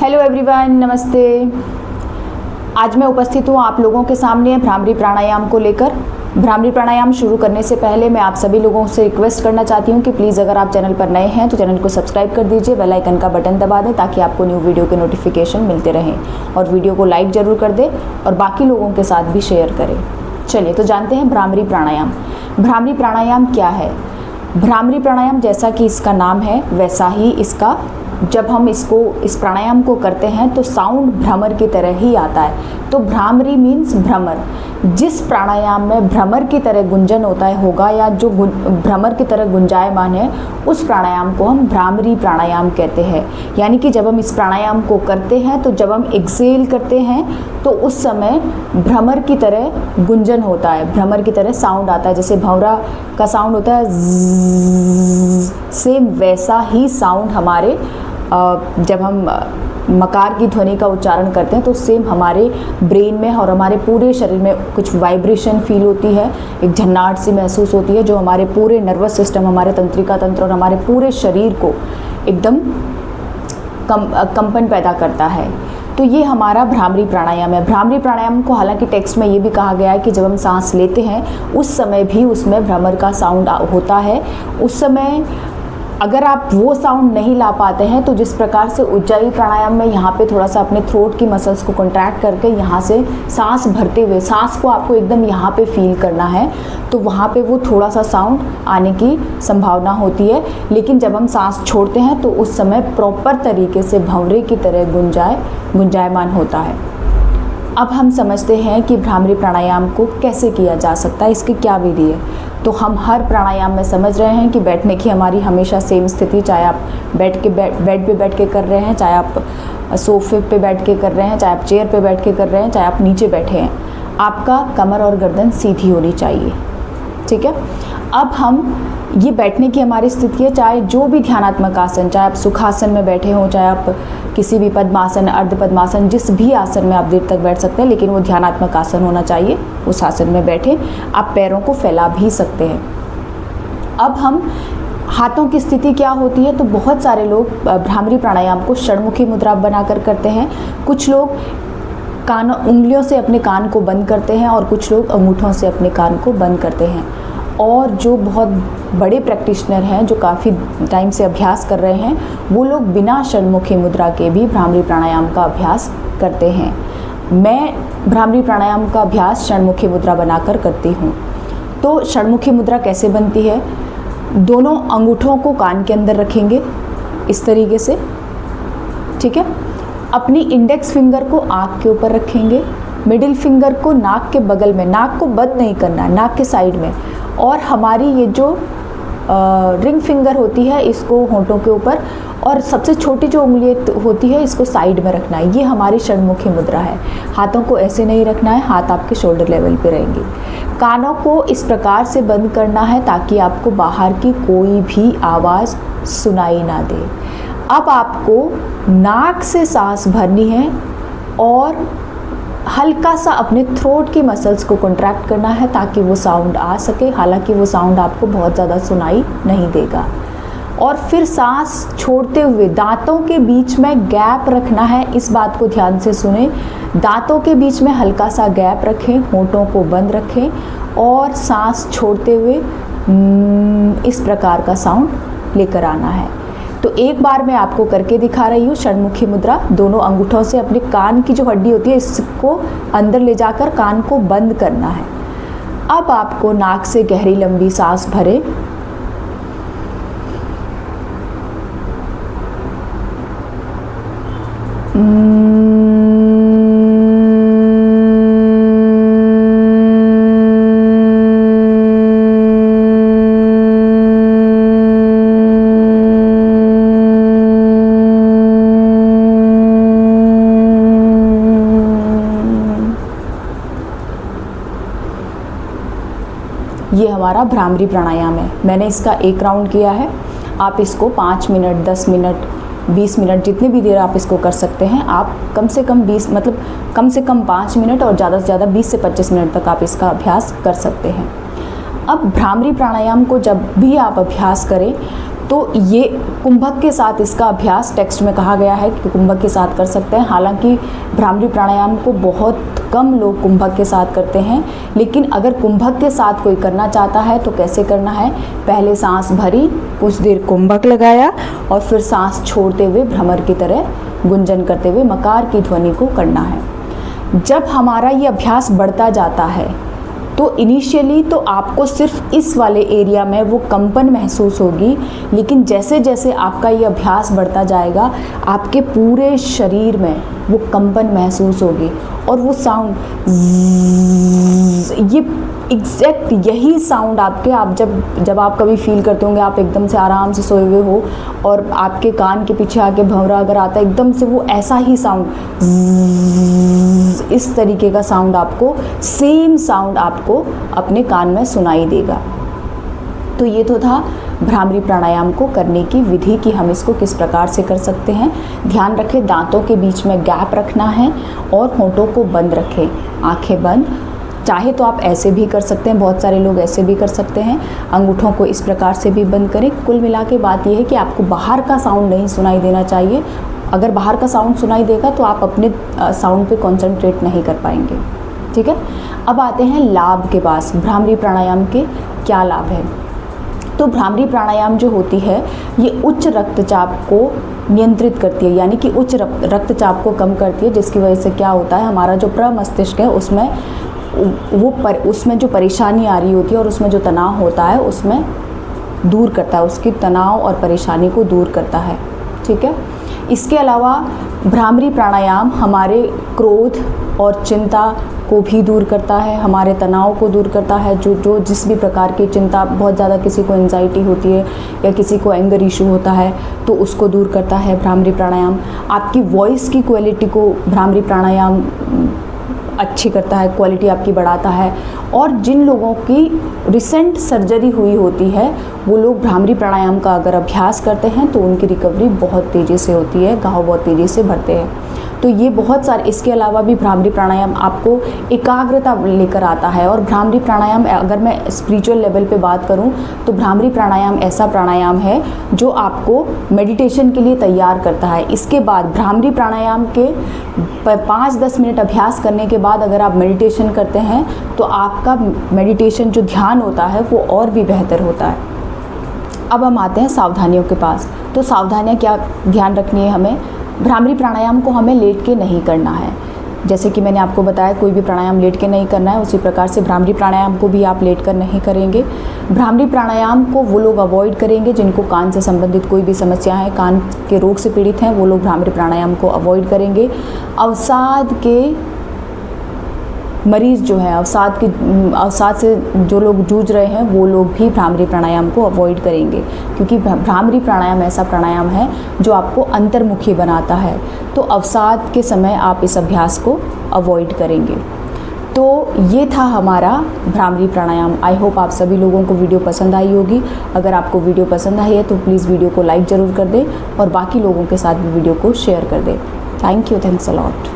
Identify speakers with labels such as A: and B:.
A: Hello everyone, नमस्ते। आज मैं उपस्थित हूँ आप लोगों के सामने भ्रामरी प्राणायाम को लेकर। भ्रामरी प्राणायाम शुरू करने से पहले मैं आप सभी लोगों से रिक्वेस्ट करना चाहती हूँ कि प्लीज़ अगर आप चैनल पर नए हैं तो चैनल को सब्सक्राइब कर दीजिए, बेल आइकन का बटन दबा दें ताकि आपको न्यू वीडियो के नोटिफिकेशन मिलते रहें, और वीडियो को लाइक ज़रूर कर दें और बाकी लोगों के साथ भी शेयर करें। चलिए तो जानते हैं भ्रामरी प्राणायाम। भ्रामरी प्राणायाम क्या है? भ्रामरी प्राणायाम जैसा कि इसका नाम है वैसा ही इसका, जब हम इस प्राणायाम को करते हैं तो साउंड भ्रमर की तरह ही आता है। तो भ्रामरी मीन्स भ्रमर। जिस प्राणायाम में भ्रमर की तरह गुंजन होगा या जो भ्रमर की तरह गुंजायमान है, उस प्राणायाम को हम भ्रामरी प्राणायाम कहते हैं। यानी कि जब हम इस प्राणायाम को करते हैं तो जब हम एक्सेल करते हैं तो उस समय भ्रमर की तरह गुंजन होता है, भ्रमर की तरह साउंड आता है। जैसे भंवरा का साउंड होता है सेम वैसा ही साउंड हमारे जब हम मकार की ध्वनि का उच्चारण करते हैं तो सेम हमारे ब्रेन में और हमारे पूरे शरीर में कुछ वाइब्रेशन फील होती है, एक झन्नाट सी महसूस होती है जो हमारे पूरे नर्वस सिस्टम, हमारे तंत्रिका तंत्र और हमारे पूरे शरीर को एकदम कंपन पैदा करता है। तो ये हमारा भ्रामरी प्राणायाम है। भ्रामरी प्राणायाम को हालांकि टेक्स्ट में ये भी कहा गया है कि जब हम सांस लेते हैं उस समय भी उसमें भ्रमर का साउंड होता है। उस समय अगर आप वो साउंड नहीं ला पाते हैं तो जिस प्रकार से उज्जाई प्राणायाम में यहाँ पे थोड़ा सा अपने थ्रोट की मसल्स को कॉन्ट्रैक्ट करके यहाँ से सांस भरते हुए सांस को आपको एकदम यहाँ पे फील करना है, तो वहाँ पे वो थोड़ा सा साउंड आने की संभावना होती है। लेकिन जब हम सांस छोड़ते हैं तो उस समय प्रॉपर तरीके से भंवरे की तरह गुंजायमान होता है। अब हम समझते हैं कि भ्रामरी प्राणायाम को कैसे किया जा सकता है, इसकी क्या विधि है। तो हम हर प्राणायाम में समझ रहे हैं कि बैठने की हमारी हमेशा सेम स्थिति, चाहे आप बेड पे बैठ के कर रहे हैं, चाहे आप सोफे पे बैठ के कर रहे हैं, चाहे आप चेयर पे बैठ के कर रहे हैं, चाहे आप नीचे बैठे हैं, आपका कमर और गर्दन सीधी होनी चाहिए। ठीक है। अब हम ये बैठने की हमारी स्थिति है, चाहे जो भी ध्यानात्मक आसन, चाहे आप सुखासन में बैठे हों, चाहे आप किसी भी पद्मासन, अर्ध पद्मासन, जिस भी आसन में आप देर तक बैठ सकते हैं, लेकिन वो ध्यानात्मक आसन होना चाहिए, उस आसन में बैठे। आप पैरों को फैला भी सकते हैं। अब हम हाथों की स्थिति क्या होती है, तो बहुत सारे लोग भ्रामरी प्राणायाम को षडमुखी मुद्रा बनाकर करते हैं। कुछ लोग उंगलियों से अपने कान को बंद करते हैं और कुछ लोग अंगूठों से अपने कान को बंद करते हैं। और जो बहुत बड़े प्रैक्टिशनर हैं, जो काफ़ी टाइम से अभ्यास कर रहे हैं, वो लोग बिना षडमुखी मुद्रा के भी भ्रामरी प्राणायाम का अभ्यास करते हैं। मैं भ्रामरी प्राणायाम का अभ्यास षडमुखी मुद्रा बनाकर करती हूँ। तो षडमुखी मुद्रा कैसे बनती है? दोनों अंगूठों को कान के अंदर रखेंगे इस तरीके से, ठीक है। अपनी इंडेक्स फिंगर को आँख के ऊपर रखेंगे, मिडिल फिंगर को नाक के बगल में, नाक को बंद नहीं करना है, नाक के साइड में, और हमारी ये जो रिंग फिंगर होती है इसको होंठों के ऊपर, और सबसे छोटी जो उंगली होती है इसको साइड में रखना है। ये हमारी षडमुखी मुद्रा है। हाथों को ऐसे नहीं रखना है, हाथ आपके शोल्डर लेवल पे रहेंगे। कानों को इस प्रकार से बंद करना है ताकि आपको बाहर की कोई भी आवाज़ सुनाई ना दे। अब आपको नाक से सांस भरनी है और हल्का सा अपने थ्रोट की मसल्स को कॉन्ट्रैक्ट करना है ताकि वो साउंड आ सके। हालांकि वो साउंड आपको बहुत ज़्यादा सुनाई नहीं देगा। और फिर सांस छोड़ते हुए दांतों के बीच में गैप रखना है। इस बात को ध्यान से सुने, दांतों के बीच में हल्का सा गैप रखें, होंठों को बंद रखें और सांस छोड़ते हुए इस प्रकार का साउंड लेकर आना है। तो एक बार मैं आपको करके दिखा रही हूँ षडमुखी मुद्रा। दोनों अंगूठों से अपने कान की जो हड्डी होती है इसको अंदर ले जाकर कान को बंद करना है। अब आपको नाक से गहरी लंबी सांस भरें, ये हमारा भ्रामरी प्राणायाम है। मैंने इसका एक राउंड किया है। आप इसको 5 मिनट, 10 मिनट, 20 मिनट, जितनी भी देर आप इसको कर सकते हैं। आप कम से कम 5 मिनट और ज़्यादा से ज़्यादा 20 से 25 मिनट तक आप इसका अभ्यास कर सकते हैं। अब भ्रामरी प्राणायाम को जब भी आप अभ्यास करें तो ये कुंभक के साथ इसका अभ्यास टेक्स्ट में कहा गया है कि कुंभक के साथ कर सकते हैं। हालांकि भ्रामरी प्राणायाम को बहुत कम लोग कुंभक के साथ करते हैं, लेकिन अगर कुंभक के साथ कोई करना चाहता है तो कैसे करना है, पहले सांस भरी, कुछ देर कुंभक लगाया और फिर सांस छोड़ते हुए भ्रमर की तरह गुंजन करते हुए मकार की ध्वनि को करना है। जब हमारा ये अभ्यास बढ़ता जाता है तो इनिशियली तो आपको सिर्फ इस वाले एरिया में वो कंपन महसूस होगी, लेकिन जैसे जैसे आपका ये अभ्यास बढ़ता जाएगा आपके पूरे शरीर में वो कंपन महसूस होगी और वो साउंड, ये एग्जैक्ट यही साउंड आपके, आप जब आप कभी फील करते होंगे आप एकदम से आराम से सोए हुए हो और आपके कान के पीछे आके भंवरा अगर आता है एकदम से, वो ऐसा ही साउंड, इस तरीके का साउंड आपको, सेम साउंड आपको अपने कान में सुनाई देगा। तो ये तो था भ्रामरी प्राणायाम को करने की विधि कि हम इसको किस प्रकार से कर सकते हैं। ध्यान रखें दांतों के बीच में गैप रखना है और होंठों को बंद रखें, आंखें बंद। चाहे तो आप ऐसे भी कर सकते हैं, बहुत सारे लोग ऐसे भी कर सकते हैं, अंगूठों को इस प्रकार से भी बंद करें। कुल मिला के बात यह है कि आपको बाहर का साउंड नहीं सुनाई देना चाहिए। अगर बाहर का साउंड सुनाई देगा तो आप अपने साउंड पे कंसंट्रेट नहीं कर पाएंगे। ठीक है, अब आते हैं लाभ के पास। भ्रामरी प्राणायाम के क्या लाभ है? तो भ्रामरी प्राणायाम जो होती है ये उच्च रक्तचाप को नियंत्रित करती है, यानी कि उच्च रक्तचाप को कम करती है, जिसकी वजह से क्या होता है, हमारा जो प्रमस्तिष्क है उसमें जो परेशानी आ रही होती है और उसमें जो तनाव होता है उसमें दूर करता है, उसकी तनाव और परेशानी को दूर करता है। ठीक है, इसके अलावा भ्रामरी प्राणायाम हमारे क्रोध और चिंता को भी दूर करता है, हमारे तनाव को दूर करता है। जो जिस भी प्रकार की चिंता, बहुत ज़्यादा किसी को एंजाइटी होती है या किसी को एंगर इशू होता है तो उसको दूर करता है भ्रामरी प्राणायाम। आपकी वॉइस की क्वालिटी को भ्रामरी प्राणायाम अच्छी करता है, क्वालिटी आपकी बढ़ाता है। और जिन लोगों की रिसेंट सर्जरी हुई होती है वो लोग भ्रामरी प्राणायाम का अगर अभ्यास करते हैं तो उनकी रिकवरी बहुत तेज़ी से होती है, घाव बहुत तेज़ी से भरते हैं। तो ये बहुत सारे, इसके अलावा भी भ्रामरी प्राणायाम आपको एकाग्रता लेकर आता है। और भ्रामरी प्राणायाम, अगर मैं स्पिरिचुअल लेवल पे बात करूं तो भ्रामरी प्राणायाम ऐसा प्राणायाम है जो आपको मेडिटेशन के लिए तैयार करता है। इसके बाद भ्रामरी प्राणायाम के 5-10 मिनट अभ्यास करने के बाद अगर आप मेडिटेशन करते हैं तो आपका मेडिटेशन जो ध्यान होता है वो और भी बेहतर होता है। अब हम आते हैं सावधानियों के पास। तो सावधानियाँ क्या ध्यान रखनी है हमें? भ्रामरी प्राणायाम को हमें लेट के नहीं करना है। जैसे कि मैंने आपको बताया कोई भी प्राणायाम लेट के नहीं करना है, उसी प्रकार से भ्रामरी प्राणायाम को भी आप लेट कर नहीं करेंगे। भ्रामरी प्राणायाम को वो लोग अवॉइड करेंगे जिनको कान से संबंधित कोई भी समस्या है, कान के रोग से पीड़ित हैं, वो लोग भ्रामरी प्राणायाम को अवॉइड करेंगे। अवसाद के मरीज़ जो है, अवसाद से जो लोग जूझ रहे हैं वो लोग भी भ्रामरी प्राणायाम को अवॉइड करेंगे, क्योंकि भ्रामरी प्राणायाम ऐसा प्राणायाम है जो आपको अंतर्मुखी बनाता है। तो अवसाद के समय आप इस अभ्यास को अवॉइड करेंगे। तो ये था हमारा भ्रामरी प्राणायाम। आई होप आप सभी लोगों को वीडियो पसंद आई होगी। अगर आपको वीडियो पसंद आई है तो प्लीज़ वीडियो को लाइक ज़रूर कर दें और बाकी लोगों के साथ भी वीडियो को शेयर कर दें। Thank you, thanks a lot.